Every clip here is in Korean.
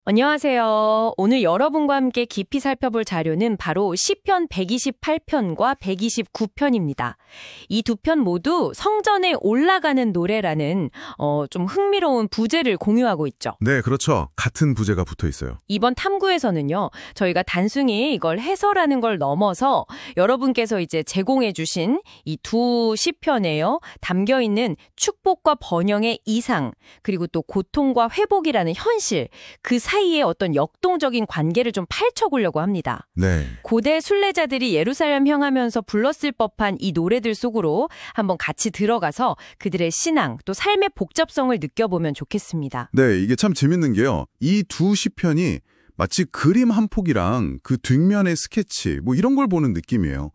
안녕하세요. 오늘 여러분과 함께 깊이 살펴볼 자료는 바로 시편 128편과 129편입니다. 이 두 편 모두 성전에 올라가는 노래라는 좀 흥미로운 부제를 공유하고 있죠. 네, 그렇죠. 같은 부제가 붙어 있어요. 이번 탐구에서는요, 저희가 단순히 이걸 해설하는 걸 넘어서 여러분께서 이제 제공해 주신 이 두 시편에요, 담겨 있는 축복과 번영의 이상, 그리고 또 고통과 회복이라는 현실, 그 사이에 어떤 역동적인 관계를 좀 파헤쳐보려고 합니다. 네. 고대 순례자들이 예루살렘 향하면서 불렀을 법한 이 노래들 속으로 한번 같이 들어가서 그들의 신앙, 또 삶의 복잡성을 느껴보면 좋겠습니다. 네, 이게 참 재밌는 게요. 이 두 시편이 마치 그림 한 폭이랑 그 뒷면의 스케치, 이런 걸 보는 느낌이에요.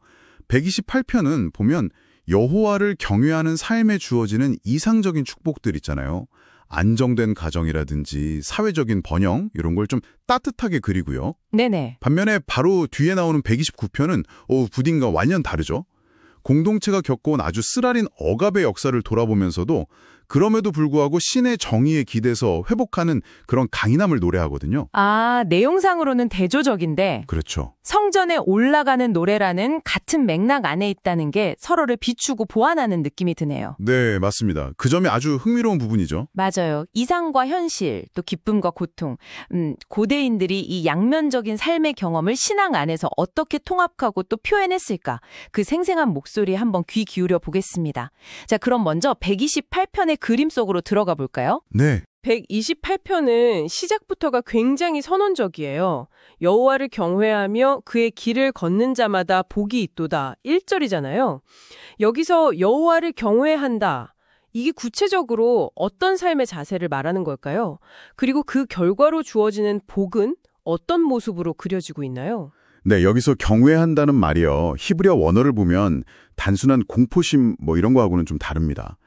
128편은 보면 여호와를 경외하는 삶에 주어지는 이상적인 축복들 있잖아요. 안정된 가정이라든지 사회적인 번영 이런 걸 좀 따뜻하게 그리고요. 네네. 반면에 바로 뒤에 나오는 129편은 부딘과 완전 다르죠. 공동체가 겪어온 아주 쓰라린 억압의 역사를 돌아보면서도 그럼에도 불구하고 신의 정의에 기대서 회복하는 그런 강인함을 노래하거든요. 아, 내용상으로는 대조적인데 그렇죠. 성전에 올라가는 노래라는 같은 맥락 안에 있다는 게 서로를 비추고 보완하는 느낌이 드네요. 네, 맞습니다. 그 점이 아주 흥미로운 부분이죠. 맞아요. 이상과 현실, 또 기쁨과 고통. 고대인들이 이 양면적인 삶의 경험을 신앙 안에서 어떻게 통합하고 또 표현했을까? 그 생생한 목소리에 한번 귀 기울여 보겠습니다. 자, 그럼 먼저 128편의 그림 속으로 들어가 볼까요? 네. 128편은 시작부터가 굉장히 선언적이에요. 여호와를 경외하며 그의 길을 걷는 자마다 복이 있도다. 1절이잖아요. 여기서 여호와를 경외한다. 이게 구체적으로 어떤 삶의 자세를 말하는 걸까요? 그리고 그 결과로 주어지는 복은 어떤 모습으로 그려지고 있나요? 네, 여기서 경외한다는 말이요. 히브리어 원어를 보면 단순한 공포심 이런 거하고는 좀 다릅니다.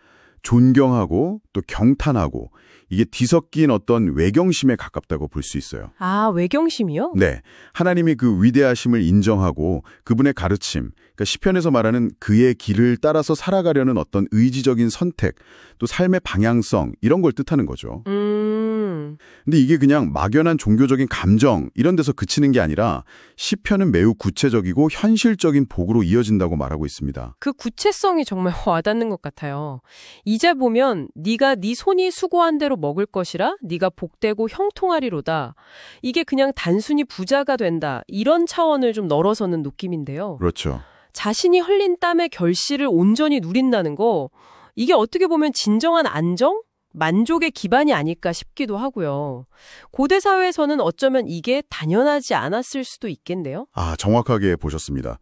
존경하고 또 경탄하고 이게 뒤섞인 어떤 외경심에 가깝다고 볼 수 있어요. 아, 외경심이요? 네, 하나님이 그 위대하심을 인정하고 그분의 가르침, 그러니까 시편에서 말하는 그의 길을 따라서 살아가려는 어떤 의지적인 선택, 또 삶의 방향성 이런 걸 뜻하는 거죠. 근데 이게 그냥 막연한 종교적인 감정 이런 데서 그치는 게 아니라 시편은 매우 구체적이고 현실적인 복으로 이어진다고 말하고 있습니다. 그 구체성이 정말 와닿는 것 같아요. 이제 보면 네가 네 손이 수고한 대로 먹을 것이라 네가 복되고 형통하리로다. 이게 그냥 단순히 부자가 된다. 이런 차원을 좀 넓어서는 느낌인데요. 그렇죠. 자신이 흘린 땀의 결실을 온전히 누린다는 거, 이게 어떻게 보면 진정한 안정? 만족의 기반이 아닐까 싶기도 하고요. 고대 사회에서는 어쩌면 이게 당연하지 않았을 수도 있겠네요. 아, 정확하게 보셨습니다.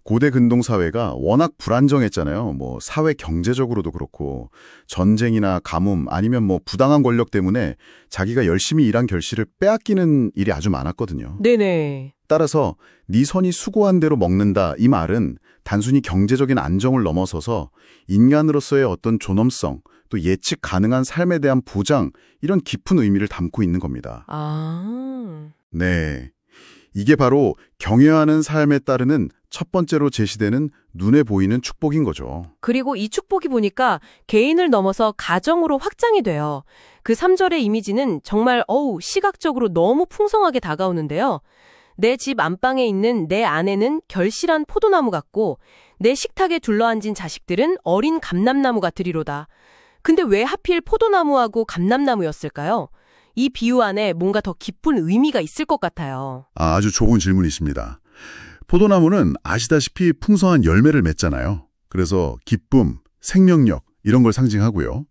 고대 근동 사회가 워낙 불안정했잖아요. 사회 경제적으로도 그렇고 전쟁이나 가뭄 아니면 부당한 권력 때문에 자기가 열심히 일한 결실을 빼앗기는 일이 아주 많았거든요. 네네. 따라서 네 손이 수고한 대로 먹는다 이 말은 단순히 경제적인 안정을 넘어서서 인간으로서의 어떤 존엄성 또 예측 가능한 삶에 대한 보장 이런 깊은 의미를 담고 있는 겁니다. 아. 네. 이게 바로 경외하는 삶에 따르는 첫 번째로 제시되는 눈에 보이는 축복인 거죠. 그리고 이 축복이 보니까 개인을 넘어서 가정으로 확장이 돼요. 그 3절의 이미지는 정말 시각적으로 너무 풍성하게 다가오는데요. 내 집 안방에 있는 내 아내는 결실한 포도나무 같고 내 식탁에 둘러앉은 자식들은 어린 감람나무 같으리로다. 근데 왜 하필 포도나무하고 감람나무였을까요? 이 비유 안에 뭔가 더 깊은 의미가 있을 것 같아요. 아주 좋은 질문이십니다. 포도나무는 아시다시피 풍성한 열매를 맺잖아요. 그래서 기쁨, 생명력 이런 걸 상징하고요.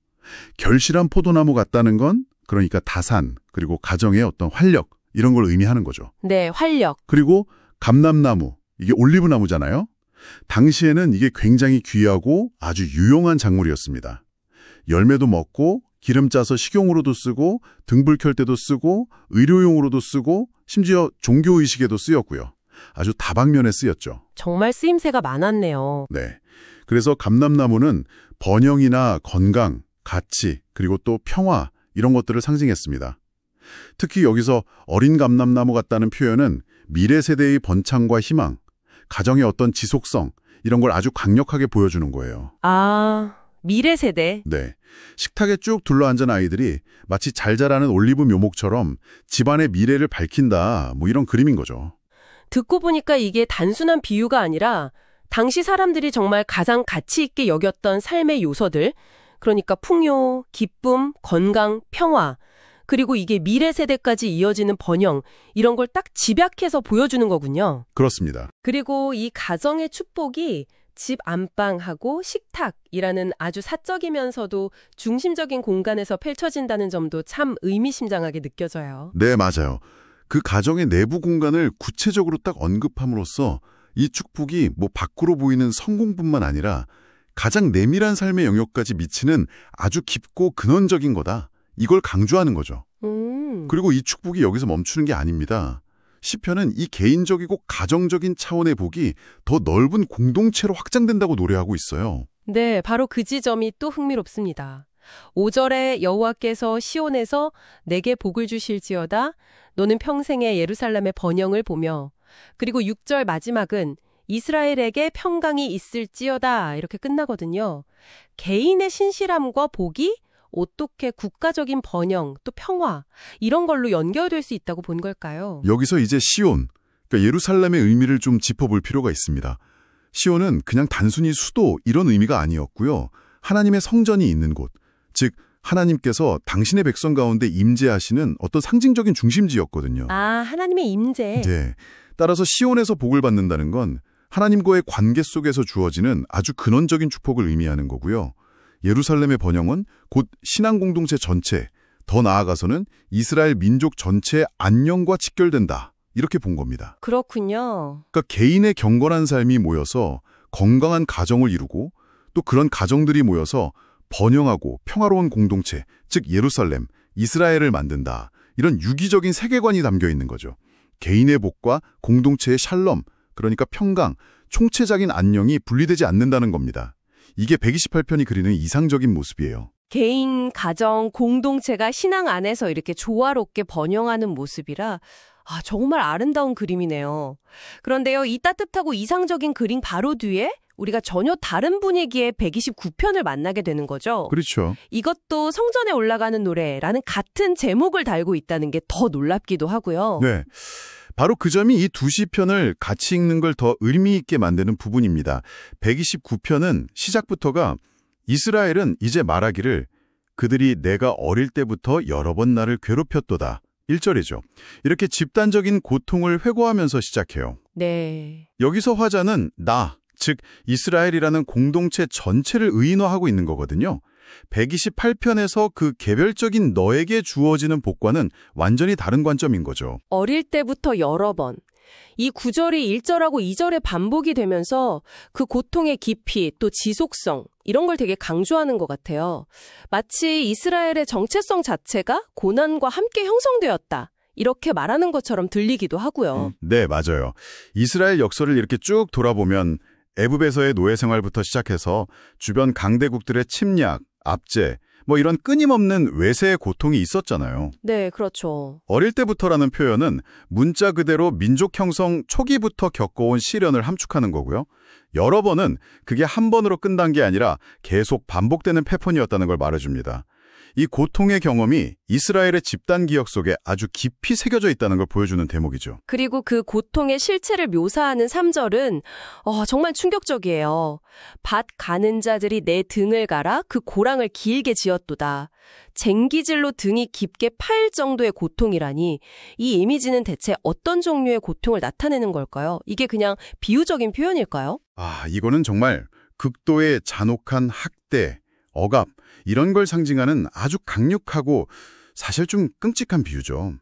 결실한 포도나무 같다는 건 그러니까 다산 그리고 가정의 어떤 활력 이런 걸 의미하는 거죠. 네, 활력. 그리고 감람나무, 이게 올리브나무잖아요. 당시에는 이게 굉장히 귀하고 아주 유용한 작물이었습니다. 열매도 먹고 기름 짜서 식용으로도 쓰고 등불 켤 때도 쓰고 의료용으로도 쓰고 심지어 종교의식에도 쓰였고요. 아주 다방면에 쓰였죠. 정말 쓰임새가 많았네요. 네. 그래서 감람나무는 번영이나 건강, 가치, 그리고 또 평화 이런 것들을 상징했습니다. 특히 여기서 어린 감람나무 같다는 표현은 미래 세대의 번창과 희망, 가정의 어떤 지속성 이런 걸 아주 강력하게 보여주는 거예요. 아, 미래 세대. 네. 식탁에 쭉 둘러앉은 아이들이 마치 잘 자라는 올리브 묘목처럼 집안의 미래를 밝힌다, 뭐 이런 그림인 거죠. 듣고 보니까 이게 단순한 비유가 아니라 당시 사람들이 정말 가장 가치 있게 여겼던 삶의 요소들, 그러니까 풍요, 기쁨, 건강, 평화, 그리고 이게 미래 세대까지 이어지는 번영, 이런 걸 딱 집약해서 보여주는 거군요. 그렇습니다. 그리고 이 가정의 축복이 집 안방하고 식탁이라는 아주 사적이면서도 중심적인 공간에서 펼쳐진다는 점도 참 의미심장하게 느껴져요. 네, 맞아요. 그 가정의 내부 공간을 구체적으로 딱 언급함으로써 이 축복이 뭐 밖으로 보이는 성공뿐만 아니라 가장 내밀한 삶의 영역까지 미치는 아주 깊고 근원적인 거다. 이걸 강조하는 거죠. 그리고 이 축복이 여기서 멈추는 게 아닙니다. 시편은 이 개인적이고 가정적인 차원의 복이 더 넓은 공동체로 확장된다고 노래하고 있어요. 네, 바로 그 지점이 또 흥미롭습니다. 5절에 여호와께서 시온에서 내게 복을 주실지어다 너는 평생에 예루살렘의 번영을 보며, 그리고 6절 마지막은 이스라엘에게 평강이 있을지어다 이렇게 끝나거든요. 개인의 신실함과 복이 어떻게 국가적인 번영, 또 평화 이런 걸로 연결될 수 있다고 본 걸까요? 여기서 이제 시온, 그러니까 예루살렘의 의미를 좀 짚어볼 필요가 있습니다. 시온은 그냥 단순히 수도 이런 의미가 아니었고요. 하나님의 성전이 있는 곳, 즉 하나님께서 당신의 백성 가운데 임재하시는 어떤 상징적인 중심지였거든요. 아, 하나님의 임재. 네. 따라서 시온에서 복을 받는다는 건 하나님과의 관계 속에서 주어지는 아주 근원적인 축복을 의미하는 거고요. 예루살렘의 번영은 곧 신앙 공동체 전체, 더 나아가서는 이스라엘 민족 전체의 안녕과 직결된다. 이렇게 본 겁니다. 그렇군요. 그러니까 개인의 경건한 삶이 모여서 건강한 가정을 이루고 또 그런 가정들이 모여서 번영하고 평화로운 공동체, 즉 예루살렘, 이스라엘을 만든다. 이런 유기적인 세계관이 담겨 있는 거죠. 개인의 복과 공동체의 샬롬, 그러니까 평강, 총체적인 안녕이 분리되지 않는다는 겁니다. 이게 128편이 그리는 이상적인 모습이에요. 개인, 가정, 공동체가 신앙 안에서 이렇게 조화롭게 번영하는 모습이라 정말 아름다운 그림이네요. 그런데요, 이 따뜻하고 이상적인 그림 바로 뒤에 우리가 전혀 다른 분위기의 129편을 만나게 되는 거죠. 그렇죠. 이것도 성전에 올라가는 노래라는 같은 제목을 달고 있다는 게 더 놀랍기도 하고요. 네. 바로 그 점이 이 두 시편을 같이 읽는 걸 더 의미 있게 만드는 부분입니다. 129편은 시작부터가 이스라엘은 이제 말하기를 그들이 내가 어릴 때부터 여러 번 나를 괴롭혔도다. 1절이죠. 이렇게 집단적인 고통을 회고하면서 시작해요. 네. 여기서 화자는 나, 즉 이스라엘이라는 공동체 전체를 의인화하고 있는 거거든요. 128편에서 그 개별적인 너에게 주어지는 복과는 완전히 다른 관점인 거죠. 어릴 때부터 여러 번. 이 구절이 1절하고 2절에 반복이 되면서 그 고통의 깊이 또 지속성 이런 걸 되게 강조하는 것 같아요. 마치 이스라엘의 정체성 자체가 고난과 함께 형성되었다. 이렇게 말하는 것처럼 들리기도 하고요. 네, 맞아요. 이스라엘 역사를 이렇게 쭉 돌아보면 애굽에서의 노예 생활부터 시작해서 주변 강대국들의 침략, 압제, 뭐 이런 끊임없는 외세의 고통이 있었잖아요. 네, 그렇죠. 어릴 때부터라는 표현은 문자 그대로 민족 형성 초기부터 겪어온 시련을 함축하는 거고요. 여러 번은 그게 한 번으로 끝난 게 아니라 계속 반복되는 패턴이었다는 걸 말해줍니다. 이 고통의 경험이 이스라엘의 집단 기억 속에 아주 깊이 새겨져 있다는 걸 보여주는 대목이죠. 그리고 그 고통의 실체를 묘사하는 3절은 정말 충격적이에요. 밭 가는 자들이 내 등을 갈아 그 고랑을 길게 지었도다. 쟁기질로 등이 깊게 파일 정도의 고통이라니 이 이미지는 대체 어떤 종류의 고통을 나타내는 걸까요? 이게 그냥 비유적인 표현일까요? 이거는 정말 극도의 잔혹한 학대, 억압 이런 걸 상징하는 아주 강력하고 사실 좀 끔찍한 비유죠.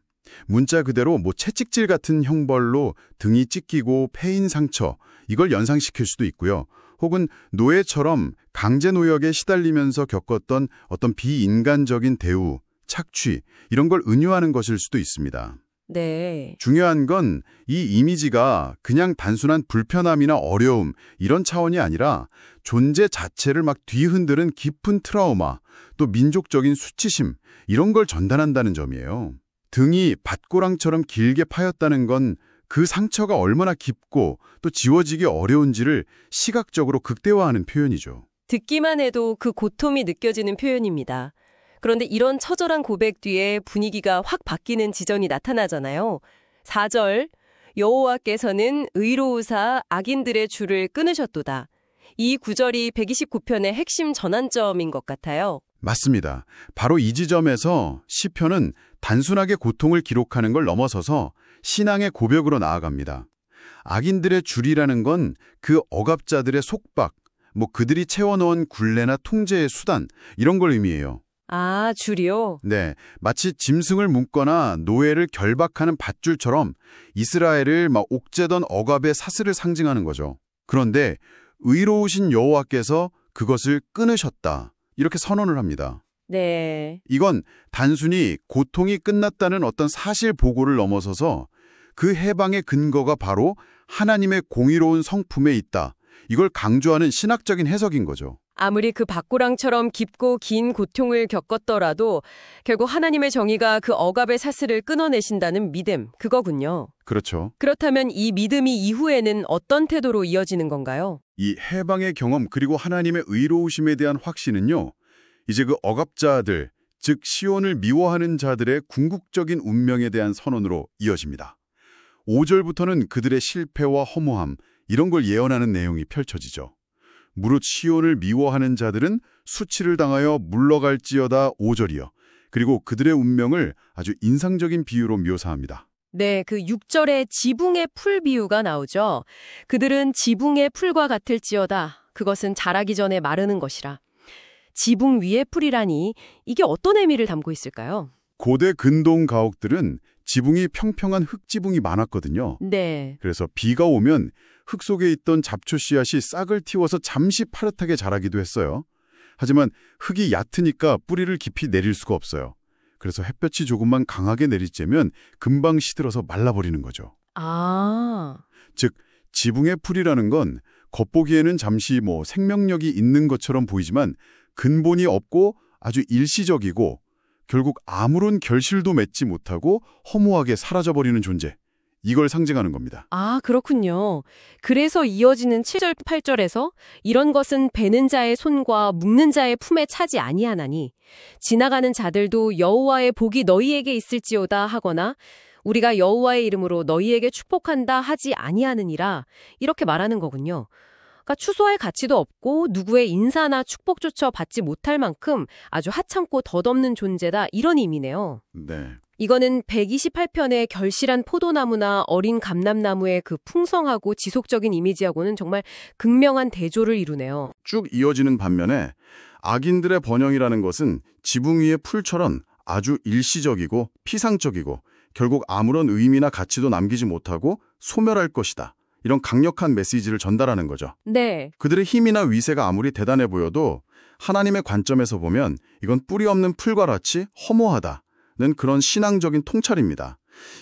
문자 그대로 채찍질 같은 형벌로 등이 찢기고 패인 상처 이걸 연상시킬 수도 있고요. 혹은 노예처럼 강제 노역에 시달리면서 겪었던 어떤 비인간적인 대우, 착취 이런 걸 은유하는 것일 수도 있습니다. 네. 중요한 건 이 이미지가 그냥 단순한 불편함이나 어려움 이런 차원이 아니라 존재 자체를 막 뒤흔드는 깊은 트라우마, 또 민족적인 수치심 이런 걸 전달한다는 점이에요. 등이 밭고랑처럼 길게 파였다는 건 그 상처가 얼마나 깊고 또 지워지기 어려운지를 시각적으로 극대화하는 표현이죠. 듣기만 해도 그 고통이 느껴지는 표현입니다. 그런데 이런 처절한 고백 뒤에 분위기가 확 바뀌는 지점이 나타나잖아요. 4절, 여호와께서는 의로우사 악인들의 줄을 끊으셨도다. 이 구절이 129편의 핵심 전환점인 것 같아요. 맞습니다. 바로 이 지점에서 시편은 단순하게 고통을 기록하는 걸 넘어서서 신앙의 고백으로 나아갑니다. 악인들의 줄이라는 건 그 억압자들의 속박, 그들이 채워넣은 굴레나 통제의 수단, 이런 걸 의미해요. 아, 줄이요? 네, 마치 짐승을 묶거나 노예를 결박하는 밧줄처럼 이스라엘을 옥죄던 억압의 사슬을 상징하는 거죠. 그런데 의로우신 여호와께서 그것을 끊으셨다, 이렇게 선언을 합니다. 네. 이건 단순히 고통이 끝났다는 어떤 사실 보고를 넘어서서 그 해방의 근거가 바로 하나님의 공의로운 성품에 있다, 이걸 강조하는 신학적인 해석인 거죠. 아무리 그 박고랑처럼 깊고 긴 고통을 겪었더라도 결국 하나님의 정의가 그 억압의 사슬을 끊어내신다는 믿음, 그거군요. 그렇죠. 그렇다면 이 믿음이 이후에는 어떤 태도로 이어지는 건가요? 이 해방의 경험 그리고 하나님의 의로우심에 대한 확신은요, 이제 그 억압자들, 즉 시온을 미워하는 자들의 궁극적인 운명에 대한 선언으로 이어집니다. 5절부터는 그들의 실패와 허무함, 이런 걸 예언하는 내용이 펼쳐지죠. 무릇 시온을 미워하는 자들은 수치를 당하여 물러갈지어다 5절이요. 그리고 그들의 운명을 아주 인상적인 비유로 묘사합니다. 네, 그 6절에 지붕의 풀 비유가 나오죠. 그들은 지붕의 풀과 같을지어다. 그것은 자라기 전에 마르는 것이라. 지붕 위의 풀이라니 이게 어떤 의미를 담고 있을까요? 고대 근동 가옥들은 지붕이 평평한 흙지붕이 많았거든요. 네. 그래서 비가 오면 흙 속에 있던 잡초 씨앗이 싹을 틔워서 잠시 파릇하게 자라기도 했어요. 하지만 흙이 얕으니까 뿌리를 깊이 내릴 수가 없어요. 그래서 햇볕이 조금만 강하게 내리쬐면 금방 시들어서 말라버리는 거죠. 아. 즉 지붕의 풀이라는 건 겉보기에는 잠시 생명력이 있는 것처럼 보이지만 근본이 없고 아주 일시적이고 결국 아무런 결실도 맺지 못하고 허무하게 사라져버리는 존재. 이걸 상징하는 겁니다. 아, 그렇군요. 그래서 이어지는 7절, 8절에서 이런 것은 베는 자의 손과 묶는 자의 품에 차지 아니하나니 지나가는 자들도 여호와의 복이 너희에게 있을지어다 하거나 우리가 여호와의 이름으로 너희에게 축복한다 하지 아니하느니라, 이렇게 말하는 거군요. 그러니까 추수할 가치도 없고 누구의 인사나 축복조차 받지 못할 만큼 아주 하찮고 덧없는 존재다, 이런 의미네요. 네. 이거는 128편의 결실한 포도나무나 어린 감람나무의 그 풍성하고 지속적인 이미지하고는 정말 극명한 대조를 이루네요. 쭉 이어지는 반면에 악인들의 번영이라는 것은 지붕 위의 풀처럼 아주 일시적이고 피상적이고 결국 아무런 의미나 가치도 남기지 못하고 소멸할 것이다. 이런 강력한 메시지를 전달하는 거죠. 네. 그들의 힘이나 위세가 아무리 대단해 보여도 하나님의 관점에서 보면 이건 뿌리 없는 풀과 같이 허무하다는 그런 신앙적인 통찰입니다.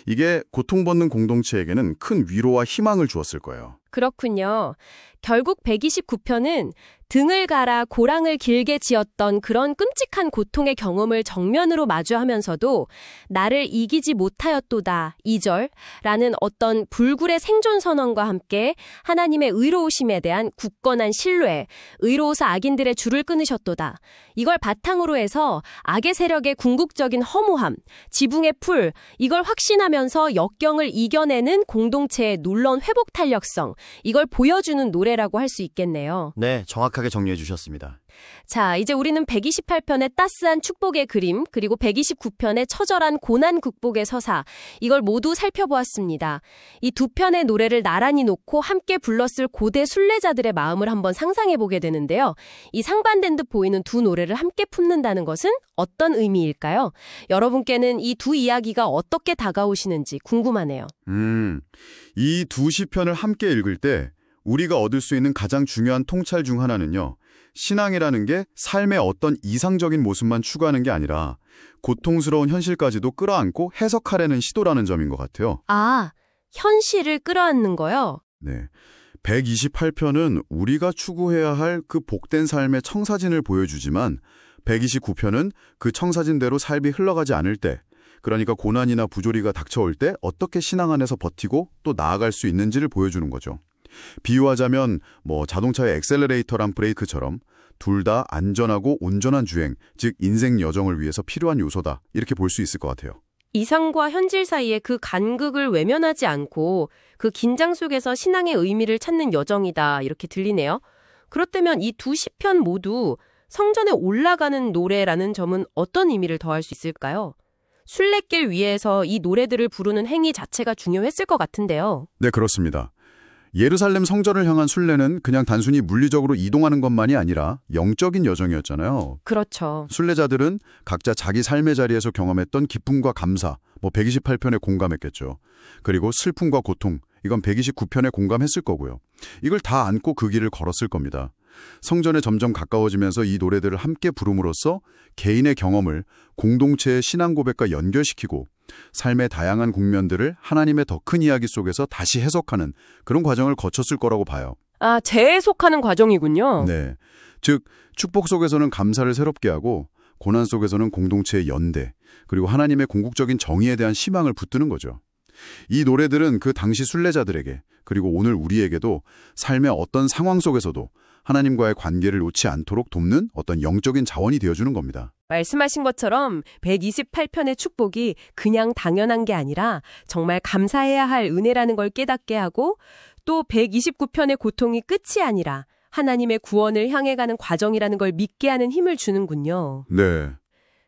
이게 고통받는 공동체에게는 큰 위로와 희망을 주었을 거예요. 그렇군요. 결국 129편은 등을 갈아 고랑을 길게 지었던 그런 끔찍한 고통의 경험을 정면으로 마주하면서도 나를 이기지 못하였도다 2절라는 어떤 불굴의 생존 선언과 함께 하나님의 의로우심에 대한 굳건한 신뢰, 의로우사 악인들의 줄을 끊으셨도다. 이걸 바탕으로 해서 악의 세력의 궁극적인 허무함, 지붕의 풀, 이걸 확신하면서 역경을 이겨내는 공동체의 놀라운 회복 탄력성, 이걸 보여주는 노래라고 할 수 있겠네요. 네, 정확하게 정리해 주셨습니다. 자, 이제 우리는 128편의 따스한 축복의 그림, 그리고 129편의 처절한 고난 극복의 서사, 이걸 모두 살펴보았습니다. 이 두 편의 노래를 나란히 놓고 함께 불렀을 고대 순례자들의 마음을 한번 상상해보게 되는데요. 이 상반된 듯 보이는 두 노래를 함께 품는다는 것은 어떤 의미일까요? 여러분께는 이 두 이야기가 어떻게 다가오시는지 궁금하네요. 이 두 시편을 함께 읽을 때 우리가 얻을 수 있는 가장 중요한 통찰 중 하나는요. 신앙이라는 게 삶의 어떤 이상적인 모습만 추구하는 게 아니라 고통스러운 현실까지도 끌어안고 해석하려는 시도라는 점인 것 같아요. 아, 현실을 끌어안는 거요? 네. 128편은 우리가 추구해야 할 그 복된 삶의 청사진을 보여주지만 129편은 그 청사진대로 삶이 흘러가지 않을 때, 그러니까 고난이나 부조리가 닥쳐올 때 어떻게 신앙 안에서 버티고 또 나아갈 수 있는지를 보여주는 거죠. 비유하자면 자동차의 엑셀러레이터랑 브레이크처럼 둘 다 안전하고 온전한 주행, 즉 인생 여정을 위해서 필요한 요소다. 이렇게 볼 수 있을 것 같아요. 이상과 현실 사이의 그 간극을 외면하지 않고 그 긴장 속에서 신앙의 의미를 찾는 여정이다. 이렇게 들리네요. 그렇다면 이 두 시편 모두 성전에 올라가는 노래라는 점은 어떤 의미를 더할 수 있을까요? 순례길 위에서 이 노래들을 부르는 행위 자체가 중요했을 것 같은데요. 네, 그렇습니다. 예루살렘 성전을 향한 순례는 그냥 단순히 물리적으로 이동하는 것만이 아니라 영적인 여정이었잖아요. 그렇죠. 순례자들은 각자 자기 삶의 자리에서 경험했던 기쁨과 감사, 128편에 공감했겠죠. 그리고 슬픔과 고통, 이건 129편에 공감했을 거고요. 이걸 다 안고 그 길을 걸었을 겁니다. 성전에 점점 가까워지면서 이 노래들을 함께 부름으로써 개인의 경험을 공동체의 신앙 고백과 연결시키고 삶의 다양한 국면들을 하나님의 더 큰 이야기 속에서 다시 해석하는 그런 과정을 거쳤을 거라고 봐요. 아, 재해석하는 과정이군요. 네, 즉 축복 속에서는 감사를 새롭게 하고 고난 속에서는 공동체의 연대, 그리고 하나님의 궁극적인 정의에 대한 희망을 붙드는 거죠. 이 노래들은 그 당시 순례자들에게, 그리고 오늘 우리에게도 삶의 어떤 상황 속에서도 하나님과의 관계를 놓지 않도록 돕는 어떤 영적인 자원이 되어주는 겁니다. 말씀하신 것처럼 128편의 축복이 그냥 당연한 게 아니라 정말 감사해야 할 은혜라는 걸 깨닫게 하고, 또 129편의 고통이 끝이 아니라 하나님의 구원을 향해 가는 과정이라는 걸 믿게 하는 힘을 주는군요. 네.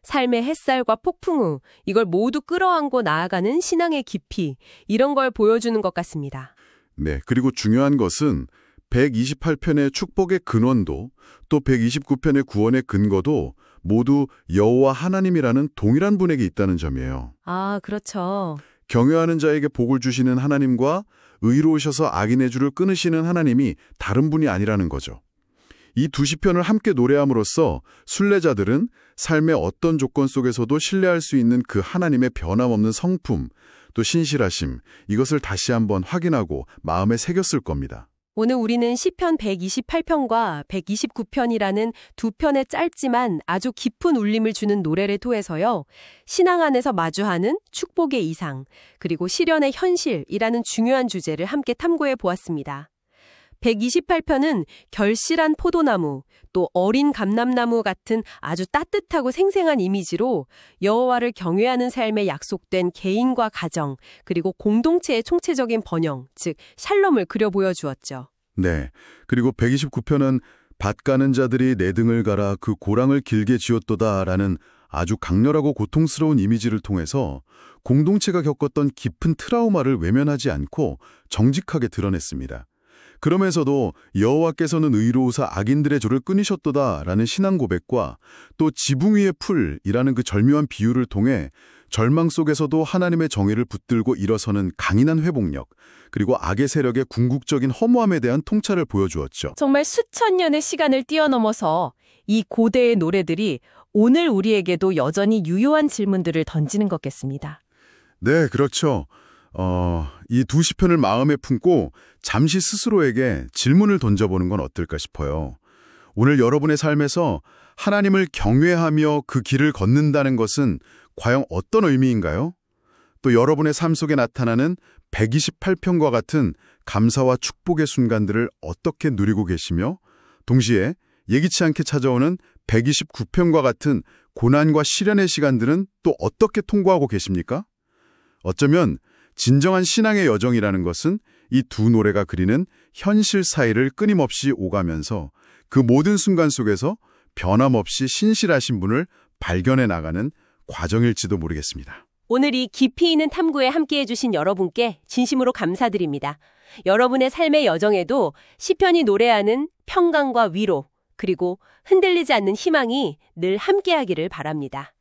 삶의 햇살과 폭풍우, 이걸 모두 끌어안고 나아가는 신앙의 깊이, 이런 걸 보여주는 것 같습니다. 네, 그리고 중요한 것은 128편의 축복의 근원도 또 129편의 구원의 근거도 모두 여호와 하나님이라는 동일한 분에게 있다는 점이에요. 아, 그렇죠. 경외하는 자에게 복을 주시는 하나님과 의로우셔서 악인의 줄을 끊으시는 하나님이 다른 분이 아니라는 거죠. 이 두 시편을 함께 노래함으로써 순례자들은 삶의 어떤 조건 속에서도 신뢰할 수 있는 그 하나님의 변함없는 성품, 또 신실하심, 이것을 다시 한번 확인하고 마음에 새겼을 겁니다. 오늘 우리는 시편 128편과 129편이라는 두 편의 짧지만 아주 깊은 울림을 주는 노래를 통해서요, 신앙 안에서 마주하는 축복의 이상, 그리고 시련의 현실이라는 중요한 주제를 함께 탐구해 보았습니다. 128편은 결실한 포도나무, 또 어린 감람나무 같은 아주 따뜻하고 생생한 이미지로 여호와를 경외하는 삶에 약속된 개인과 가정, 그리고 공동체의 총체적인 번영, 즉 샬롬을 그려 보여주었죠. 네, 그리고 129편은 밭 가는 자들이 내 등을 갈아 그 고랑을 길게 지었도다라는 아주 강렬하고 고통스러운 이미지를 통해서 공동체가 겪었던 깊은 트라우마를 외면하지 않고 정직하게 드러냈습니다. 그러면서도 여호와께서는 의로우사 악인들의 조를 끊으셨도다라는 신앙 고백과 또 지붕 위의 풀이라는 그 절묘한 비유를 통해 절망 속에서도 하나님의 정의를 붙들고 일어서는 강인한 회복력, 그리고 악의 세력의 궁극적인 허무함에 대한 통찰을 보여주었죠. 정말 수천 년의 시간을 뛰어넘어서 이 고대의 노래들이 오늘 우리에게도 여전히 유효한 질문들을 던지는 것 같습니다. 네, 그렇죠. 이 두 시편을 마음에 품고 잠시 스스로에게 질문을 던져보는 건 어떨까 싶어요. 오늘 여러분의 삶에서 하나님을 경외하며 그 길을 걷는다는 것은 과연 어떤 의미인가요? 또 여러분의 삶 속에 나타나는 128편과 같은 감사와 축복의 순간들을 어떻게 누리고 계시며, 동시에 예기치 않게 찾아오는 129편과 같은 고난과 시련의 시간들은 또 어떻게 통과하고 계십니까? 어쩌면 진정한 신앙의 여정이라는 것은 이 두 노래가 그리는 현실 사이를 끊임없이 오가면서 그 모든 순간 속에서 변함없이 신실하신 분을 발견해 나가는 과정일지도 모르겠습니다. 오늘 이 깊이 있는 탐구에 함께해 주신 여러분께 진심으로 감사드립니다. 여러분의 삶의 여정에도 시편이 노래하는 평강과 위로, 그리고 흔들리지 않는 희망이 늘 함께하기를 바랍니다.